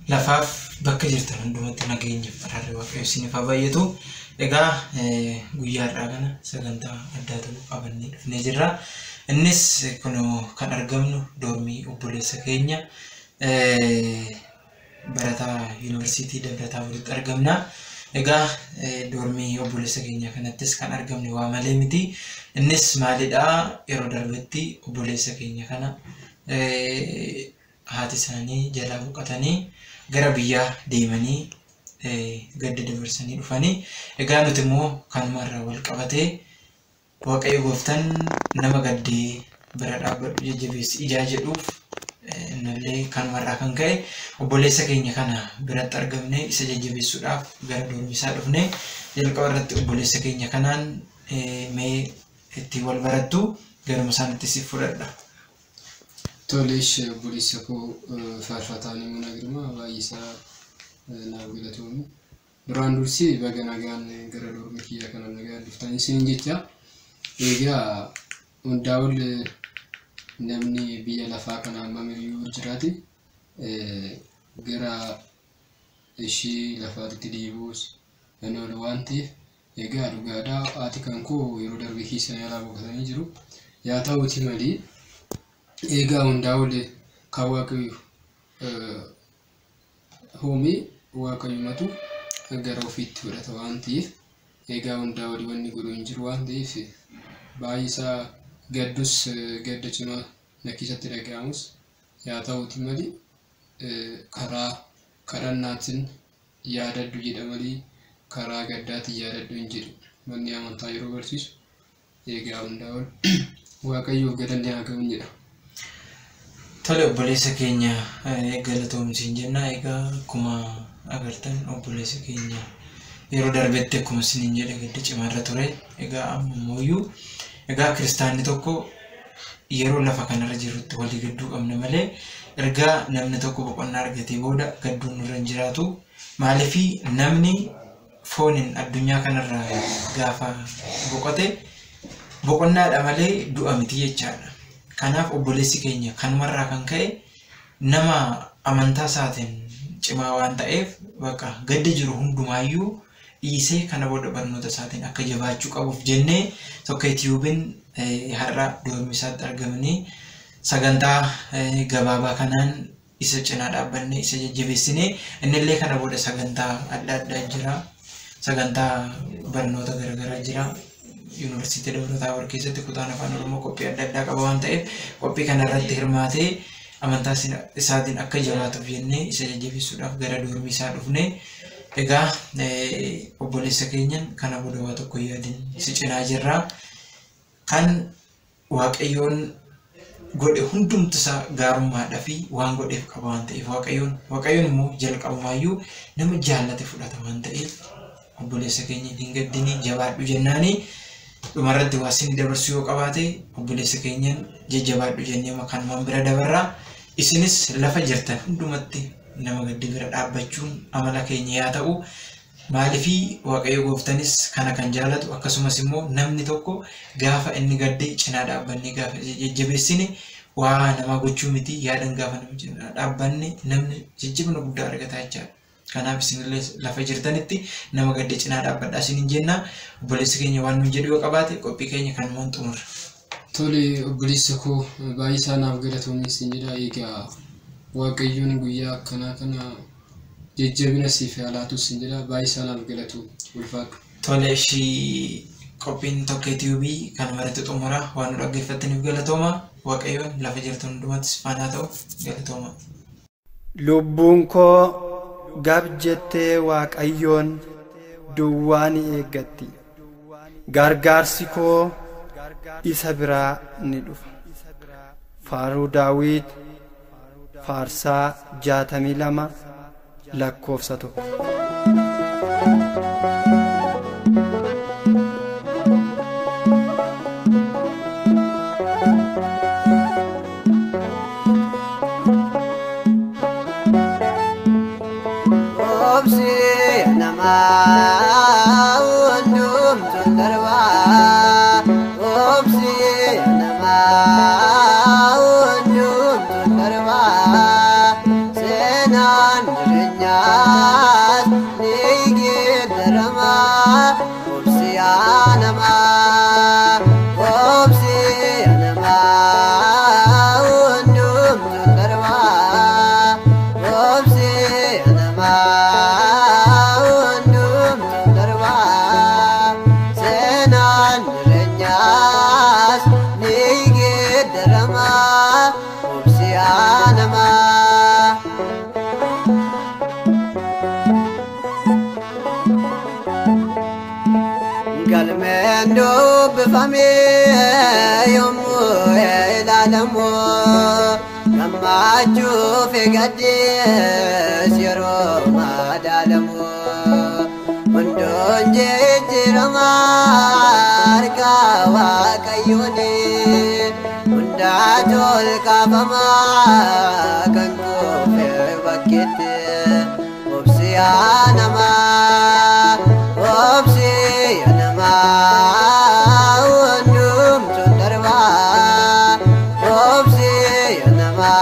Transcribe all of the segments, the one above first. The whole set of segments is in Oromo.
lafaaf bakka jirtan hundumatti nageenya araarri waaqayyo isiniif haa baay'atu. Egaa guyyaadhaa kana sagantaa addaatu qabannee dhufnee jirra. Innis kunoo kan argamnu doormii obboleessa keenya barataa yuunivarsiitii Dabra Taaboritti argamna. Egaa doormii obboleessa keenya kanattis kan argamne waa malee miti. Innis maalidhaa yeroo darbetti obboleessa keenya kana haati isaanii jalaa boqotanii gara biyyaa deemanii gadda dabarsanii dhufanii. Egaa nuti immoo kanumarraa wal qabatee waaqayyo gooftaan nama gaddee bira dhaabbadhu jajjabeessi ijaa jedhuuf innallee kanumarraa kan ka'e obboleessa keenya kana biratti argamne isa jajjabeessuudhaaf gara doormisaa dhufne. Jalqaba irratti obboleessa keenya kanaan mee itti wal barattu garuma isaanitti siif fudhadha. Toleesh obboleessa koo faarfataanii mana girma baay'isaa naaf galatoomii. Duraan dursee baga nagaan gara doormii kiyya kana nagaan dhuftanii isin jecha. Egaa hundaa ol namni biyya lafaa kana amma miliyyuu jiraate gara ishee lafaatti deebi'uus kan oolu waan ta'eef egaa dhugaadhaa haati kan koo yeroo darbe keessa yaalaa boqotanii jiru. Yaa ta'uuti malee egaa hundaa ol kan waaqayyo hoomee waaqayyumatu gara ofiitti fudhata waan ta'eef egaa hundaa ol wanni godhu hin jiru waan ta'eef baay'isaa gaddus gadda cimaa na keessatti dhaga'amus. Yaa ta'uuti malee karaa kadhannaatiin yaadadhu jedha malee karaa gaddaatiin yaadadhu hin jedhu manni amantaa yeroo barsiisu. Egaa hundaa ol waaqayyoof galanni haa ga'u jedha. Tole obboleessa keenya galatoomsiin jenna. Egaa akkuma agartan obboleessa keenya yeroo darbetti akkuma isiniin jedhe gadda cimaarra ture. Egaa ammoo egaa kiristaanni tokko yeroo lafa kanarra jirutti walii gadduu qabna malee ergaa namni tokko boqonnaa argatee booda gadduun nurra hin jiraatu. Maaliif namni fooniin addunyaa kanarra gaafa boqote boqonnaadha malee du'a miti jechaadha. Kanaaf obboleessi keenya kanumarraa kan ka'e nama amantaa isaatiin cimaa waan ta'eef bakka gadda jiru hundumaayyuu dhiisee kana booda barnoota isaatiin akka jabaachuu qabuuf jennee tokko yuubiin har'a doormisaatti argamanii sagantaa gabaabaa kanaan isa cinaa dhaabbanne isa jajjabeessinee innillee kana booda sagantaa adda addaa jira. Sagantaa barnoota garaagaraa jira. Yuunivarsiitii Dabra Taabor keessatti kutaan afaan Oromoo qophii adda addaa qaba waan ta'eef qophii kana irratti hirmaatee amantaa isaatiin akka jabaatuuf jennee isa jajjabeessuudhaaf gara doormisaa dhufne. Egaa obboleessa keenyan kana booda waa tokko yaadin si cinaa jirra. Kan waaqayyoon godhe hundumti isaa gaarummaadhaa fi waan godheef qaba waan ta'eef waaqayyoon immoo jalqabumaayyuu nama jaallate fudhata waan ta'eef obboleessa keenya hin gaddinii jabaadhu jennaani. Dhumarratti waa isin dabarsuu yoo qabaate obboleessa keenyan jajjabaadhu jennee makanumaan bira dabarra. Isinis lafa jirtan hundumatti nama gaddi bira dhaabbachuun amala keenya yaa ta'u. Maaliif waaqayyo gooftanis kana kan jaalatu akkasumas immoo namni tokko gaafa inni gaddee cinaa dhaabbannee gaafa jajjabeessine waa nama gochuu miti. Yaadan gaafa nama cinaa dhaabbanne namni jijjiirama guddaa argata jechaadha. Kanaaf isinillee lafa jirtanitti nama gaddee cinaa dhaabbadhaa isiniin jenna. Obboleessi keenya waan nuyi jedhu yoo qabaate qophii keenya kanumaan xumurra. Tole obboleessa koo baay'isaa naaf galatoomii isin jedha. Egaa waaqayyoon guyyaa akkanaa kana jajjabina siif haalaatu isin jedha. Baay'isaa naaf galatu ulfaadhu. Tole ishii qophiin tokko yuubii kan marati xumura waan nu dhaggeeffattaniif galatooma. Waaqayyoon lafa jirtan hundumattis faanaa ta'u galatooma. Lubbuun koo gab jettee waaqayyoon duwwaa ni eeggatti. Gargaarsi koo isa biraa ni dhufa. Faaruu Daawit faarsaa 62 lakkoofsa 1. Senan obsi anama undum tundarba obsi anama undum tundarba senan renyas nigederama obsi anama galmendo bfame yomu elalamo gamaju fegade siro madalamo mundonje jirama arkawa kayone mundajol kabama kanko fe bakete obsi anama obsi undum tundarba obsi anama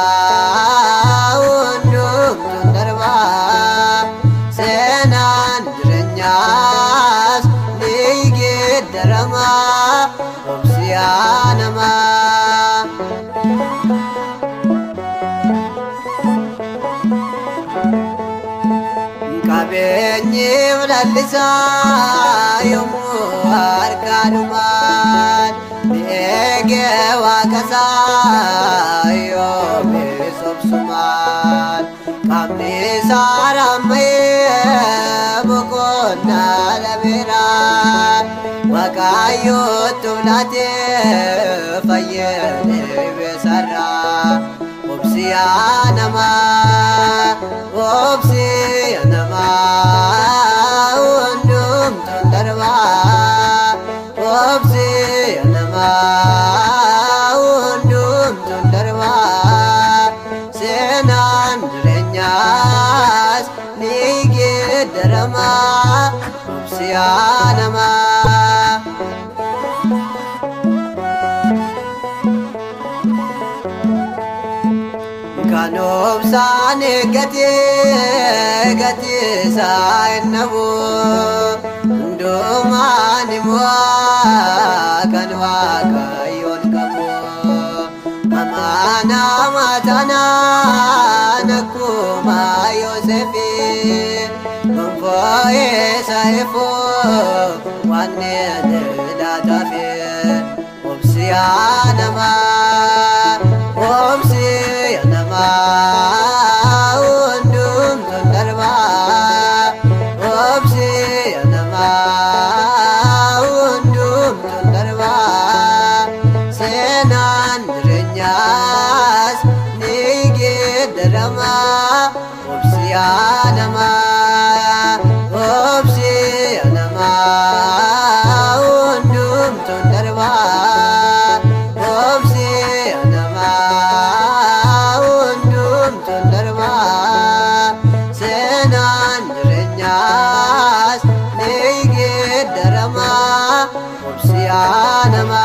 undum tundarba senan renyas nigederama obsi anama kabenye vlalisa yomu arkanuman ege wakasa yo besopsuman kamne sarame bukona labera wakayo tulate fayene besara obsi anama obsi anama undum tundarba obsi anama undum tundarba senan renyas nigederama obsi anama kanop sane gati sainabu ndomani mwa kanwa kayon kamu amana matana nakuma yosefi mfoe saifo wanne datafe obsi anama obsi anama undum tundarba obsi anama undum tundarba senan renyas nigederama obsi anama obsi anama undum tundarba obsi anama undum tundarba senan renyas nigederama obsi anama